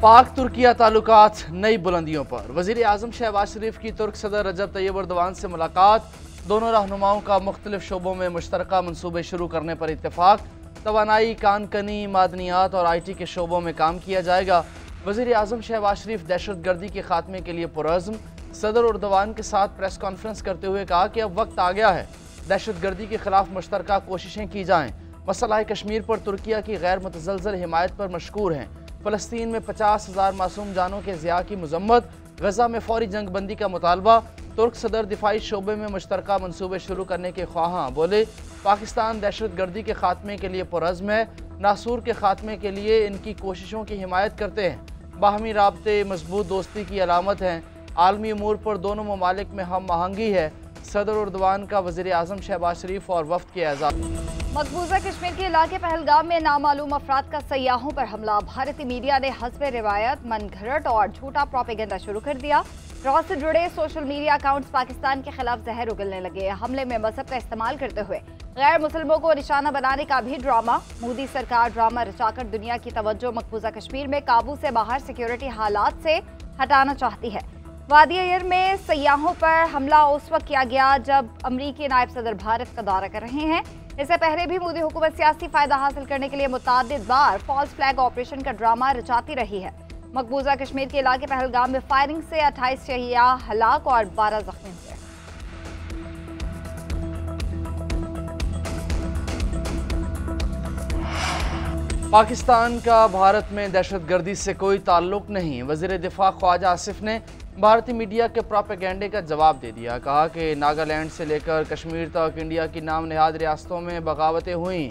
पाक तुर्किया ताल्लुकात नई बुलंदियों पर। वज़ीर आज़म शहबाज शरीफ की तुर्क सदर रजब तैयब एर्दोगान से मुलाकात। दोनों रहनुमाओं का मुख्तलिफ शोबों में मुश्तरका मनसूबे शुरू करने पर इत्तेफाक। तवानाई, कानकनी, मादनियात और IT के शोबों में काम किया जाएगा। वज़ीर आज़म शहबाज शरीफ दहशत गर्दी के खात्मे के लिए पुरअज़्म। सदर एर्दोगान के साथ प्रेस कॉन्फ्रेंस करते हुए कहा कि अब वक्त आ गया है दहशत गर्दी के खिलाफ मुश्तरका कोशिशें की जाएँ। मसला कश्मीर पर तुर्किया की गैर मुतज़लज़ल हिमायत पर मशकूर हैं। फ़लस्तीन में 50,000 मासूम जानों के ज़िया की मज़म्मत। गज़ा में फौरी जंग बंदी का मुतालबा। तुर्क सदर दिफाई शोबे में मुश्तरका मनसूबे शुरू करने के ख्वाहां। बोले, पाकिस्तान दहशत गर्दी के खात्मे के लिए पुरअज़्म है। नासूर के खात्मे के लिए इनकी कोशिशों की हिमायत करते हैं। बाहमी राब्ते मजबूत दोस्ती की अलामत हैं। आलमी उमूर पर दोनों ममालिक में हम आहंगी है। सदर एर्दोगान का वज़ीर आज़म शहबाज शरीफ और वफ्द के एज़ाज़। मकबूजा कश्मीर के इलाके पहलगाम में नामालूम अफराद का सयाहों पर हमला। भारतीय मीडिया ने हस्बे रिवायत मनगढ़ंत और झूठा प्रोपेगेंडा शुरू कर दिया। रॉ से जुड़े सोशल मीडिया अकाउंट्स पाकिस्तान के खिलाफ जहर उगलने लगे। हमले में मजहब का इस्तेमाल करते हुए गैर मुसलमों को निशाना बनाने का भी ड्रामा। मोदी सरकार ड्रामा रचाकर दुनिया की तवज्जो मकबूजा कश्मीर में काबू से बाहर सिक्योरिटी हालात से हटाना चाहती है। वादी अयर में सयाहों पर हमला उस वक्त किया गया जब अमरीकी नायब सदर भारत का दौरा कर रहे हैं। इससे पहले भी मोदी हुकूमत सियासी फायदा हासिल करने के लिए मुतादिद बार फॉल्स फ्लैग ऑपरेशन का ड्रामा रचाती रही है। मकबूजा कश्मीर के इलाके पहलगाम में फायरिंग से 28 शहिदा हलाक और 12 जख्मी हुए। पाकिस्तान का भारत में दहशत गर्दी से कोई ताल्लुक नहीं। वज़ीर दिफा ख्वाजा आसिफ ने भारतीय मीडिया के प्रोपेगेंडे का जवाब दे दिया। कहा कि नागालैंड से लेकर कश्मीर तक इंडिया की नाम नहाद रियासतों में बगावतें हुई।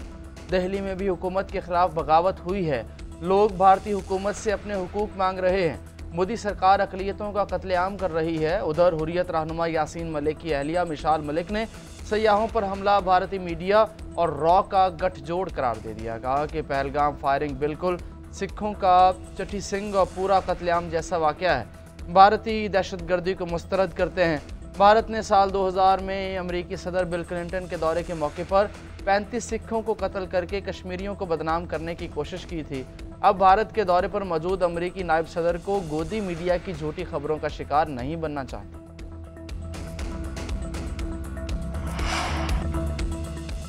दिल्ली में भी हुकूमत के खिलाफ बगावत हुई है। लोग भारतीय हुकूमत से अपने हुकूक मांग रहे हैं। मोदी सरकार अक़लियतों का कत्लेआम कर रही है। उधर हुर्रियत रहनुमा यासीन मलिक की अहलिया मिशाल मलिक ने सयाहों पर हमला भारतीय मीडिया और रॉ का गठजोड़ करार दे दिया। कहा कि पहलगाम फायरिंग बिल्कुल सिखों का चट्टी सिंह और पूरा कत्लेआम जैसा वाक़या है। भारतीय दहशत गर्दी को मुस्तरद करते हैं। भारत ने साल 2000 में अमरीकी सदर बिल क्लिंटन के दौरे के मौके पर 35 सिखों को कत्ल करके कश्मीरियों को बदनाम करने की कोशिश की थी। अब भारत के दौरे पर मौजूद अमरीकी नायब सदर को गोदी मीडिया की झूठी खबरों का शिकार नहीं बनना चाहते।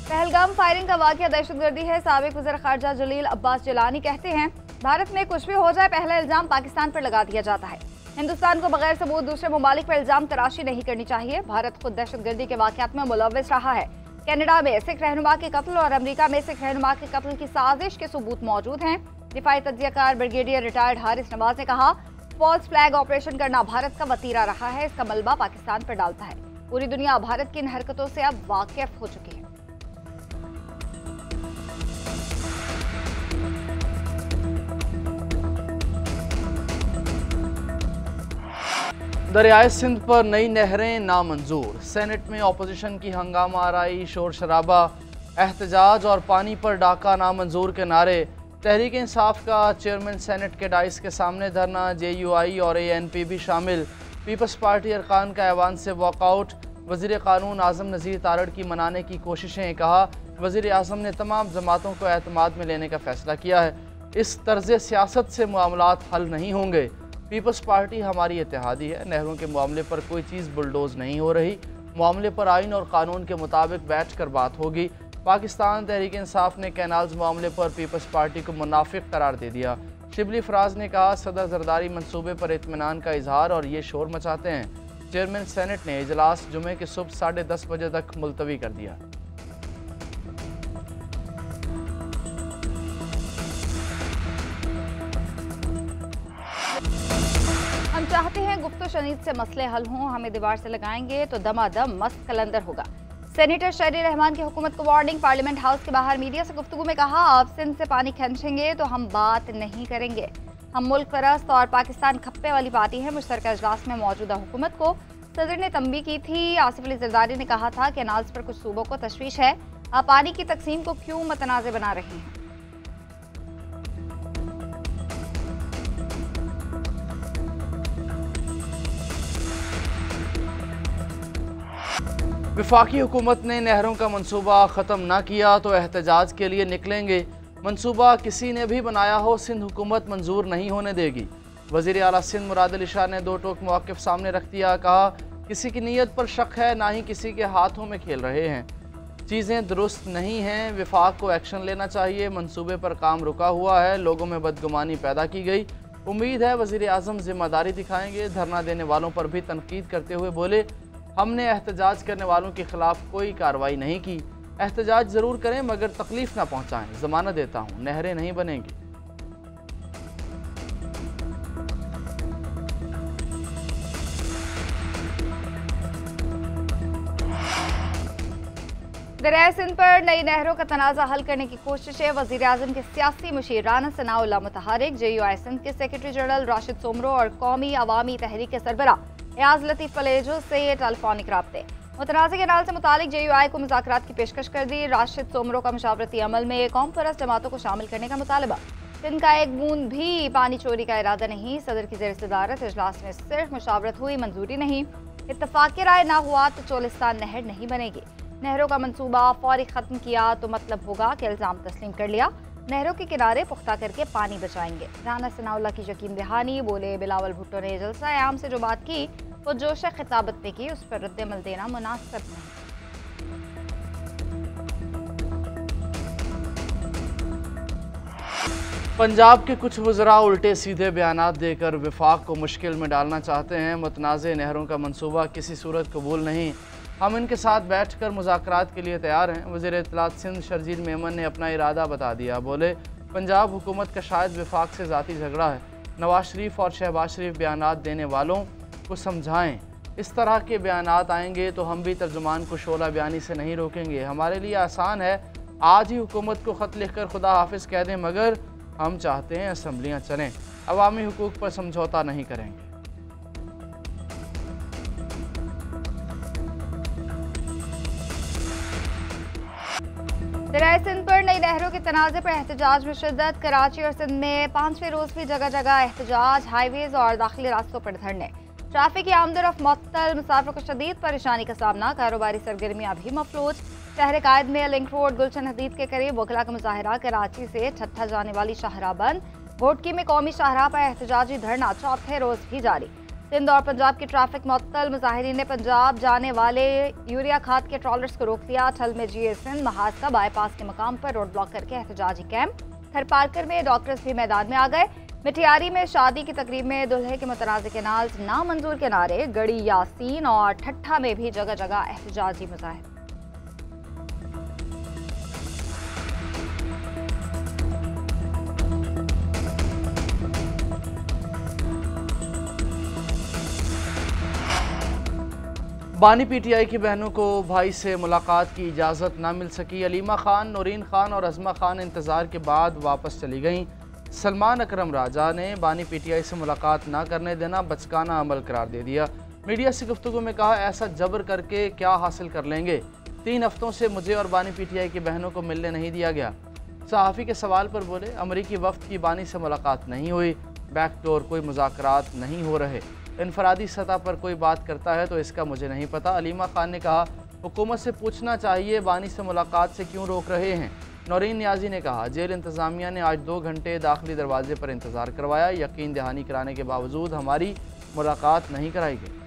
पहलगाम फायरिंग का वाक़या दहशतगर्दी है। साबिक वज़ीर ख़ारजा जलील अब्बास जिलानी कहते हैं, भारत में कुछ भी हो जाए पहला इल्ज़ाम पाकिस्तान पर लगा दिया जाता है। हिंदुस्तान को बगैर सबूत दूसरे ममालिक पर इल्ज़ाम तराशी नहीं करनी चाहिए। भारत खुद दहशतगर्दी के वाक़यात में मुलव्विस रहा है। कनाडा में सिख रहनुमा के कत्ल और अमेरिका में सिख रहनुमा के कत्ल की साजिश के सबूत मौजूद हैं। दिफाई तज्ज़ियाकार ब्रिगेडियर रिटायर्ड हारिस नवाज ने कहा, फॉल्स फ्लैग ऑपरेशन करना भारत का वतीरा रहा है। इसका मलबा पाकिस्तान पर डालता है। पूरी दुनिया भारत की इन हरकतों से अब वाकिफ हो चुकी है। दरियाए सिंध पर नई नहरें नामंजूर। सेनेट में अपोजिशन की हंगामा आराई, शोर शराबा, एहतजाज और पानी पर डाका नामंजूर के नारे। तहरीक इंसाफ का चेयरमैन सेनेट के डाइस के सामने धरना। JUI और ANP भी शामिल। पीपल्स पार्टी अरकान का ऐवान से वॉकआउट। वज़ीर क़ानून आज़म नज़ीर तारड़ की मनाने की कोशिशें। कहा, वज़ीर आज़म ने तमाम जमातों को एतमाद में लेने का फ़ैसला किया है। इस तर्ज़ सियासत से मामलात हल नहीं होंगे। पीपल्स पार्टी हमारी इत्तेहादी है। नहरों के मामले पर कोई चीज़ बुलडोज़ नहीं हो रही। मामले पर आइन और कानून के मुताबिक बैठ कर बात होगी। पाकिस्तान तहरीक इंसाफ ने कैनाल्स मामले पर पीपल्स पार्टी को मुनाफिक करार दे दिया। शिबली फराज ने कहा, सदर जरदारी मंसूबे पर इत्मीनान का इजहार और ये शोर मचाते हैं। चेयरमैन सेनेट ने इजलास जुमे की सुबह 10:30 बजे तक मुलतवी कर दिया। हम चाहते हैं गुफ्तो शनीद से मसले हल हों। हमें दीवार से लगाएंगे तो दमादम मस्त कलंदर होगा। सेनेटर शहरी रहमान की हुकूमत को वार्निंग। पार्लियामेंट हाउस के बाहर मीडिया से गुफ्तगू में कहा, आप सिंध से पानी खींचेंगे तो हम बात नहीं करेंगे। हम मुल्क परस्त और पाकिस्तान खप्पे वाली पार्टी है। मुश्तरका इजलास में मौजूदा हुकूमत को सदर ने तंबीह की थी। आसिफ अली जरदारी ने कहा था कि कैनाल्स पर कुछ सूबों को तशवीश है। आप पानी की तकसीम को क्यों मतनाज़ बना रहे हैं। वफाकी हुकूमत ने नहरों का मनसूबा ख़त्म न किया तो एहतजाज के लिए निकलेंगे। मंसूबा किसी ने भी बनाया हो सिंध हुकूमत मंजूर नहीं होने देगी। वज़ीर आला सिंध मुराद अली शाह ने दो टोक मौक़िफ़ सामने रख दिया। कहा किसी की नीयत पर शक है, ना ही किसी के हाथों में खेल रहे हैं। चीज़ें दुरुस्त नहीं हैं, विफाक को एक्शन लेना चाहिए। मंसूबे पर काम रुका हुआ है, लोगों में बदगुमानी पैदा की गई। उम्मीद है वज़ीर आज़म ज़िम्मेदारी दिखाएंगे। धरना देने वालों पर भी तनकीद करते हुए बोले, हमने एहतजाज करने वालों के खिलाफ कोई कार्रवाई नहीं की। एहतजाज ज़रूर करें मगर तकलीफ़ ना पहुँचाएँ। ज़मानत देता हूँ, नहरें नहीं बनेंगी। दरियाए सिंध पर नई नहरों का तनाज़ा हल करने की कोशिशें। वज़ीर आज़म के सियासी मुशीर राना सनाउल्लाह मुतहरिक, JUI सिंध के सेक्रेटरी जनरल राशिद सोमरो और कौमी अवामी तहरीक के सरबराह एयाज लतीफ़ पलेजो से टेलीफोनिक राब्ते। मुतनाज़ कैनाल से मुतालिक JUI को मुज़ाकरात की पेशकश कर दी। राशिद सोमरो का मुशावरती अमल में कौम परस्त जमातों को शामिल करने का मुतालबा। सिंध का एक बूंद भी पानी चोरी का इरादा नहीं। सदर की ज़ेर सदारत इजलास में सिर्फ मुशावरत हुई, मंजूरी नहीं। इत्तफाक़ राय ना हुआ तो चोलिस्तान नहर नहीं बनेगी। नहरों का मंसूबा फौरी ख़त्म किया तो मतलब होगा कि इल्ज़ाम तस्लीम कर लिया। नहरों के किनारे पुख्ता करके पानी बचाएंगे। राना सनाउल्लाह की यकीन दहानी। बोले बिलावल भुट्टो ने जलसा आम से जो बात की वो जोश खिताबत में की, उस पर रद्द-ए-अमल देना मुनासिब नहीं। पंजाब के कुछ वज़रा उल्टे सीधे बयानात देकर विफाक को मुश्किल में डालना चाहते हैं। मुतनाज़ नहरों का मंसूबा किसी सूरत कबूल नहीं, हम इनके साथ बैठकर मुज़ाकरात के लिए तैयार हैं। वज़ीर इत्तलात सिंध शर्जील मेमन ने अपना इरादा बता दिया। बोले पंजाब हुकूमत का शायद विफाक से ज़ाती झगड़ा है। नवाज शरीफ और शहबाज शरीफ बयानात देने वालों को समझाएं। इस तरह के बयानात आएंगे तो हम भी तर्जुमान को शोला बयानी से नहीं रोकेंगे। हमारे लिए आसान है आज ही हुकूमत को ख़त लिख कर खुदा हाफिज़ कह दें, मगर हम चाहते हैं असम्बलियाँ चलें, अवामी हुकूक पर समझौता नहीं करेंगे। दरियाए सिंध पर नई नहरों के तनाज़े पर एहतजाज में शिद्दत। कराची और सिंध में 5वें रोज़ भी जगह जगह एहतजाज। हाईवेज और दाखिली रास्तों पर धरने। ट्रैफिक की आमदोरफ्त मुअत्तल, मुसाफिर को शदीद परेशानी का सामना। कारोबारी सरगर्मियाँ भी मफलूज। शहर कायद में लिंक रोड गुलशन हदीद के करीब वकला का मुजाहरा। कराची से ठट्ठा जाने वाली शाहराह बंद। भोटकी में कौमी शाहराह पर एहतजाजी धरना चौथे रोज़ भी जारी। सिंध और पंजाब की ट्रैफिक मुअत्तल। मुजाहिरीन ने पंजाब जाने वाले यूरिया खाद के ट्रॉलर्स को रोक दिया। ठल में GA सिंध महाज का बाईपास के मकाम पर रोड ब्लॉक करके एहतजाजी कैंप। थरपारकर में डॉक्टर्स भी मैदान में आ गए। मिठियारी में शादी की तकरीब में दुल्हे के मुतनाज़ कैनाल नामंजूर के नारे। गढ़ी यासीन और ठट्ठा में भी जगह जगह एहतजाजी मुजाहिर। बानी PTI की बहनों को भाई से मुलाकात की इजाज़त ना मिल सकी। अलीमा खान, नूरीन खान और अज़मा खान इंतज़ार के बाद वापस चली गईं। सलमान अकरम राजा ने बानी PTI से मुलाकात ना करने देना बचकाना अमल करार दे दिया। मीडिया से गुफ्तगू में कहा, ऐसा जबर करके क्या हासिल कर लेंगे। 3 हफ्तों से मुझे और बानी PTI की बहनों को मिलने नहीं दिया गया। सहाफ़ी के सवाल पर बोले, अमरीकी वफ़द की बानी से मुलाकात नहीं हुई। बैकडोर कोई मुज़ाकरात नहीं हो रहे। इनफरादी सतह पर कोई बात करता है तो इसका मुझे नहीं पता। अलीमा खान ने कहा, हुकूमत से पूछना चाहिए बानी से मुलाकात से क्यों रोक रहे हैं। नौरीन नियाजी ने कहा, जेल इंतज़ामिया ने आज 2 घंटे दाखिली दरवाजे पर इंतज़ार करवाया। यकीन दहानी कराने के बावजूद हमारी मुलाकात नहीं कराई गई।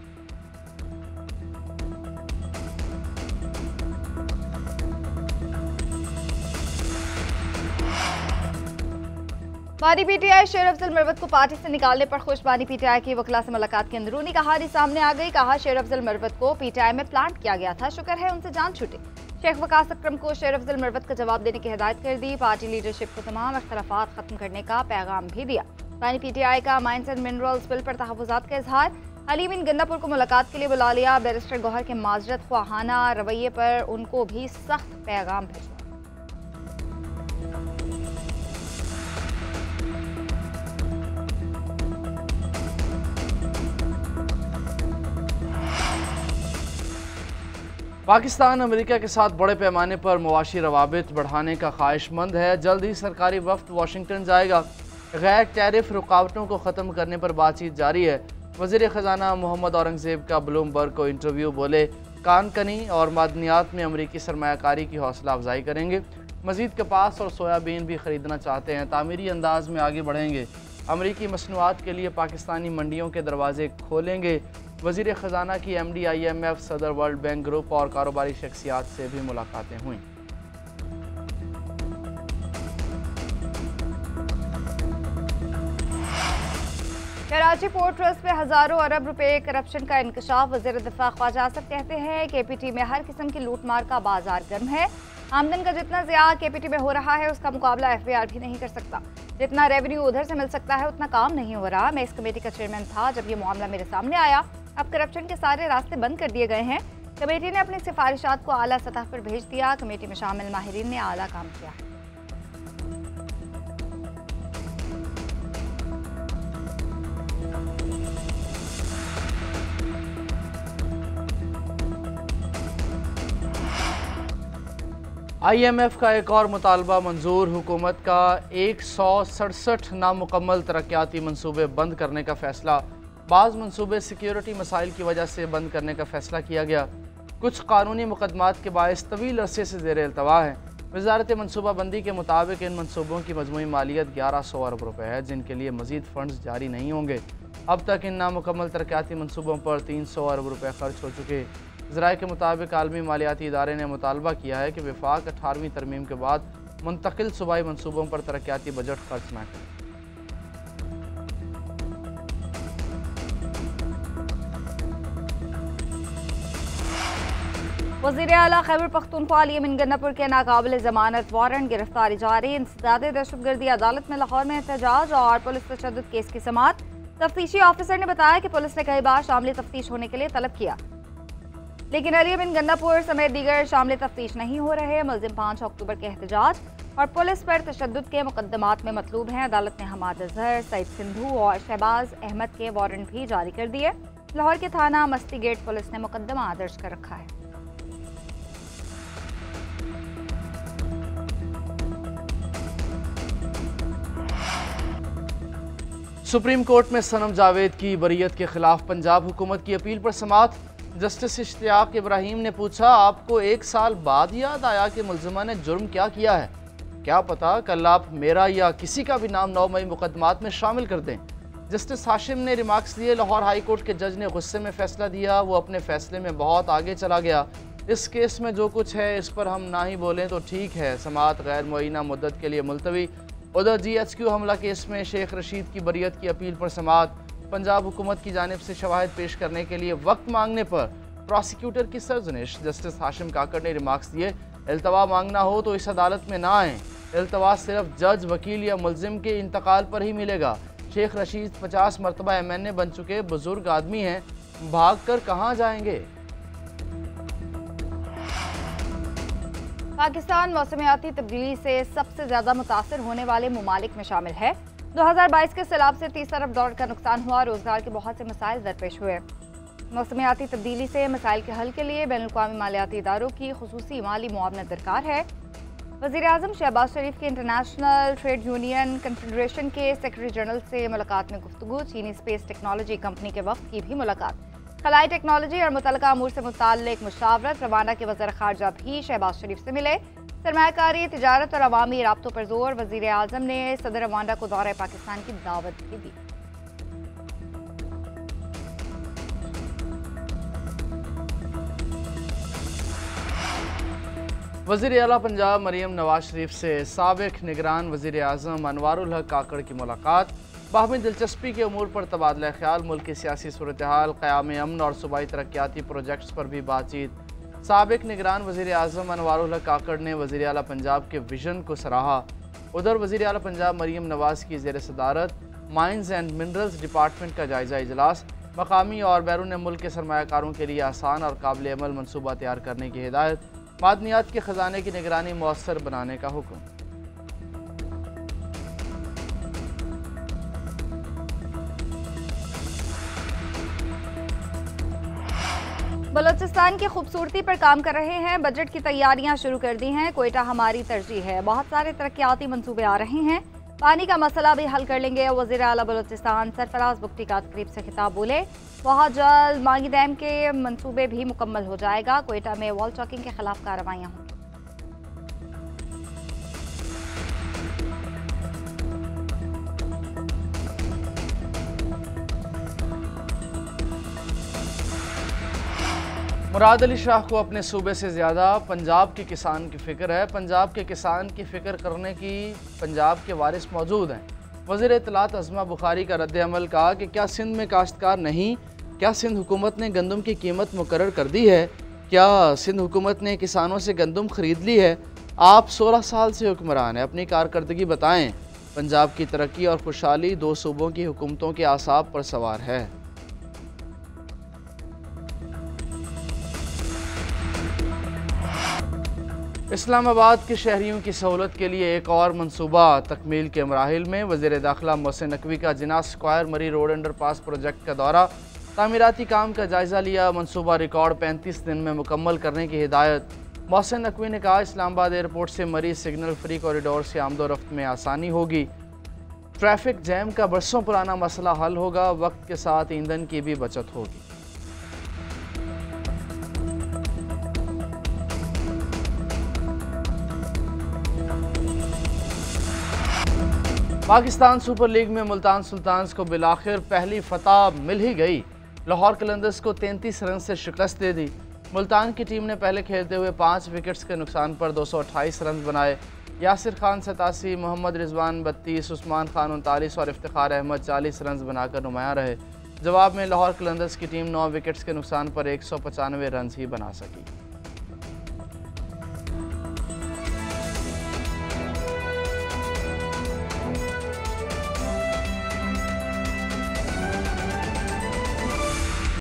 बानी PTI शेर अफजल मरवत को पार्टी से निकालने पर खुश। बानी PTI की वकला से मुलाकात की अंदरूनी कहानी सामने आ गई। कहा, शेर अफजल मरवत को PTI में प्लांट किया गया था, शुक्र है उनसे जान छूटी। शेख वकास अकरम को शेर अफजल मरवत का जवाब देने की हिदायत कर दी। पार्टी लीडरशिप को तमाम अख्तलाफात खत्म करने का पैगाम भी दिया। बानी PTI का माइंस एंड मिनरल्स बिल पर तहफ़्फ़ुज़ात का इजहार। अली बिन गंदापुर को मुलाकात के लिए बुला लिया। बैरिस्टर गौहर के माजरत ख्वाहाना रवैये पर उनको भी सख्त पैगाम भेजा। पाकिस्तान अमेरिका के साथ बड़े पैमाने पर मुआशी रवाबित बढ़ाने का ख्वाहिशमंद है। जल्द ही सरकारी वफ्द वाशिंगटन जाएगा। गैर टैरिफ रुकावटों को ख़त्म करने पर बातचीत जारी है। वज़ीर ख़जाना मोहम्मद औरंगज़ेब का ब्लूमबर्ग को इंटरव्यू। बोले, कानकनी और मादनियात में अमरीकी सरमायाकारी की हौसला अफजाई करेंगे। मज़ीद कपास और सोयाबीन भी ख़रीदना चाहते हैं। तामीरी अंदाज में आगे बढ़ेंगे। अमरीकी मसनूआत के लिए पाकिस्तानी मंडियों के दरवाजे खोलेंगे। वज़ीर ख़जाना की MD IMF, सदर वर्ल्ड बैंक ग्रुप और कारोबारी शख्सियात से भी मुलाकातें हुईं। कराची पोर्ट ट्रस्ट में हज़ारों अरब रुपए करप्शन का इंकशाफ। वज़ीर दिफा ख्वाजा आसिफ कहते हैं KPT में हर किस्म की लूट मार का बाजार गर्म है। आमदन का जितना ज़िया KPT में हो रहा है उसका मुकाबला FBR भी नहीं कर सकता। जितना रेवेन्यू उधर से मिल सकता है उतना काम नहीं हो रहा। मैं इस कमेटी का चेयरमैन था जब ये मामला मेरे सामने आया। अब करप्शन के सारे रास्ते बंद कर दिए गए हैं। कमेटी ने अपनी सिफारिशात को आला सतह पर भेज दिया। कमेटी में शामिल माहिरीन ने आला काम किया है। IMF का एक और मुतालबा मंजूर। हुकूमत का 167 नामुकम्मल तरक्याती मनसूबे बंद करने का फैसला। बाज़ मनसूबे सिक्योरिटी मसाइल की वजह से बंद करने का फैसला किया गया। कुछ कानूनी मुकदमात के बायस तवील अरसे से ज़ेर इल्तवा है। वज़ारत मनसूबाबंदी के मुताबिक इन मनसूबों की मजमूई मालियत 1100 अरब रुपये है, जिनके लिए मज़ीद फ़ंड्स जारी नहीं होंगे। अब तक इन नामुकम्मल तरक्याती मनसूबों पर 300 अरब रुपये खर्च हो चुके। ज़राए के मुताबिक आलमी मालियाती इदारे ने मुतालबा किया है कि वफाक 18वीं तरमीम के बाद मुंतकिल सूबाई मनसूबों पर तरक्याती बजट खर्च न करें। वज़ीर आला खैबर पख्तूनख्वा अली अमीन गन्नापुर के नाकाबिल ज़मानत वारंट गिरफ्तारी जारी। इंसदाद दहशतगर्दी अदालत में लाहौर में एहतजाज और पुलिस तशद्दुद केस की समाअत। तफ्तीशी ऑफिसर ने बताया कि पुलिस ने कई बार शामिल तफ्तीश होने के लिए तलब किया, लेकिन अली अमीन गन्नापुर समेत दीगर शामिल तफ्तीश नहीं हो रहे। मुलजिम 5 अक्टूबर के एहतजाज और पुलिस पर तशद्दुद के मुकदमात में मतलूब हैं। अदालत ने हमाद अजहर, सईद सिंधु और शहबाज अहमद के वारंट भी जारी कर दिए। लाहौर के थाना मस्ती गेट पुलिस ने मुकदमा दर्ज कर रखा है। सुप्रीम कोर्ट में सनम जावेद की बरीयत के खिलाफ पंजाब हुकूमत की अपील पर समाअत। जस्टिस इश्तियाक इब्राहिम ने पूछा, आपको 1 साल बाद याद आया कि मुल्जिमा ने जुर्म क्या किया है? क्या पता कल आप मेरा या किसी का भी नाम 9 मई मुकदमात में शामिल कर दें। जस्टिस हाशिम ने रिमार्क्स दिए। लाहौर हाई कोर्ट के जज ने गुस्से में फैसला दिया। वो अपने फैसले में बहुत आगे चला गया। इस केस में जो कुछ है इस पर हम ना ही बोलें तो ठीक है। समाअत गैर मुअय्यना मुद्दत के लिए मुलतवी। उधर GHQ हमला केस में शेख रशीद की बरीयत की अपील पर समाअत। पंजाब हुकूमत की जानिब से शवाहिद पेश करने के लिए वक्त मांगने पर प्रोसिक्यूटर की सरजनिश। जस्टिस हाशिम काकड़ ने रिमार्क्स दिए, इल्तवा मांगना हो तो इस अदालत में ना आएँ। इल्तवा सिर्फ जज, वकील या मुल्जिम के इंतकाल पर ही मिलेगा। शेख रशीद 50 मरतबा MNA बन चुके बुजुर्ग आदमी हैं, भाग कर कहाँ जाएंगे। पाकिस्तान मौसमियाती तब्दीली से सबसे ज्यादा मुतासर होने वाले ममालिक में शामिल है। 2022 के सैलाब से 30 अरब डॉलर का नुकसान हुआ। रोजगार के बहुत से मसाइल दरपेश हुए। मौसमियाती तब्दीली से मसाइल के हल के लिए बैनुल-अक़वामी मालियाती इदारों की खुसूसी माली मुआवनत दरकार है। वज़ीर आज़म शहबाज शरीफ की इंटरनेशनल ट्रेड यूनियन कन्फेडरेशन के सेक्रेटरी जनरल से मुलाकात में गुफ्तगू। चीनी स्पेस टेक्नोलॉजी कंपनी के वफ़द की भी मुलाकात। खलाई टेक्नोलॉजी और मुतल्लिका अमूर से मुताल्लिक मुशावरत। रवाना के वज़ीर ख़ारजा भी शहबाज शरीफ से मिले। सरमायाकारी, तिजारत और अवामी राब्तों पर जोर। वज़ीर आज़म ने सदर रवांडा को दौरे पाकिस्तान की दावत भी दी। वज़ीर आला पंजाब मरीम नवाज शरीफ से साबिक़ निगरान वज़ीर आज़म अनवारुल हक काकड़ की मुलाकात। बाहमी दिलचस्पी के उमूर पर तबादला ख्याल। मुल्क की सियासी सूरत हाल, क़याम अमन और सूबाई तरक्याती प्रोजेक्ट्स पर भी बातचीत। साबिक़ निगरान वज़ीर आज़म अनवारुल हक काकड़ ने वज़ीर आला पंजाब के विजन को सराहा। उधर वज़ीर आला पंजाब मरीम नवाज की ज़ेर सदारत माइंस एंड मिनरल्स डिपार्टमेंट का जायज़ा इजलास। मकामी और बैरून मुल्क के सरमायाकारों के लिए आसान और काबिल अमल मनसूबा तैयार करने की हिदायत। मादनियात के ख़जाने की निगरानी मौसर बनाने का हुक्म। बलूचिस्तान की खूबसूरती पर काम कर रहे हैं। बजट की तैयारियां शुरू कर दी हैं। कोयटा हमारी तरजीह है। बहुत सारे तरक्याती मंसूबे आ रहे हैं। पानी का मसला भी हल कर लेंगे। वज़ीर आला बलूचिस्तान सरफराज बुगटी का तकरीब से खिताब बोले, बहुत जल्द मांगी डैम के मंसूबे भी मुकम्मल हो जाएगा। कोयटा में वॉल चॉकिंग के खिलाफ कार्रवाइयाँ होंगी। मुराद अली शाह को अपने सूबे से ज़्यादा पंजाब के किसान की फ़िक्र है। पंजाब के किसान की फ़िक्र करने की पंजाब के वारिस मौजूद हैं। वज़ीर इत्तलात अज़मा बुखारी का रद्द-ए-अमल कहा कि क्या सिंध में काश्तकार नहीं? क्या सिंध हुकूमत ने गंदम की कीमत मुकर्रर कर दी है? क्या सिंध हुकूमत ने किसानों से गंदम ख़रीद ली है? आप 16 साल से हुक्मरान हैं, अपनी कारकर्दगी बताएँ। पंजाब की तरक्की और खुशहाली दो सूबों की हुकूमतों के आसाब पर सवार है। इस्लामाबाद के शहरियों की सहूलत के लिए एक और मनसूबा तकमील के मराहिल में। वज़ीर दाखिला मोहसिन नकवी का जिन्ना स्क्वायर मरी रोड अंडरपास प्रोजेक्ट का दौरा, तामीराती काम का जायज़ा लिया। मनसूबा रिकॉर्ड 35 दिन में मुकम्मल करने की हिदायत। मोहसिन नकवी ने कहा, इस्लामाबाद एयरपोर्ट से मरी सिग्नल फ्री कॉरिडोर से आमदोरफ्त में आसानी होगी। ट्रैफिक जैम का बरसों पुराना मसला हल होगा। वक्त के साथ ईंधन की भी बचत होगी। पाकिस्तान सुपर लीग में मुल्तान सुल्तान्स को बिलाखिर पहली फतह मिल ही गई। लाहौर कलंदर्स को 33 रन से शिकस्त दे दी। मुल्तान की टीम ने पहले खेलते हुए 5 विकेट्स के नुकसान पर 228 रन बनाए। यासिर खान 87, मोहम्मद रिजवान 32, उस्मान खान 39 और इफ्तिखार अहमद 40 रन बनाकर नुमायां रहे। जवाब में लाहौर कलंदर्स की टीम 9 विकेट्स के नुकसान पर 195 रन ही बना सकी।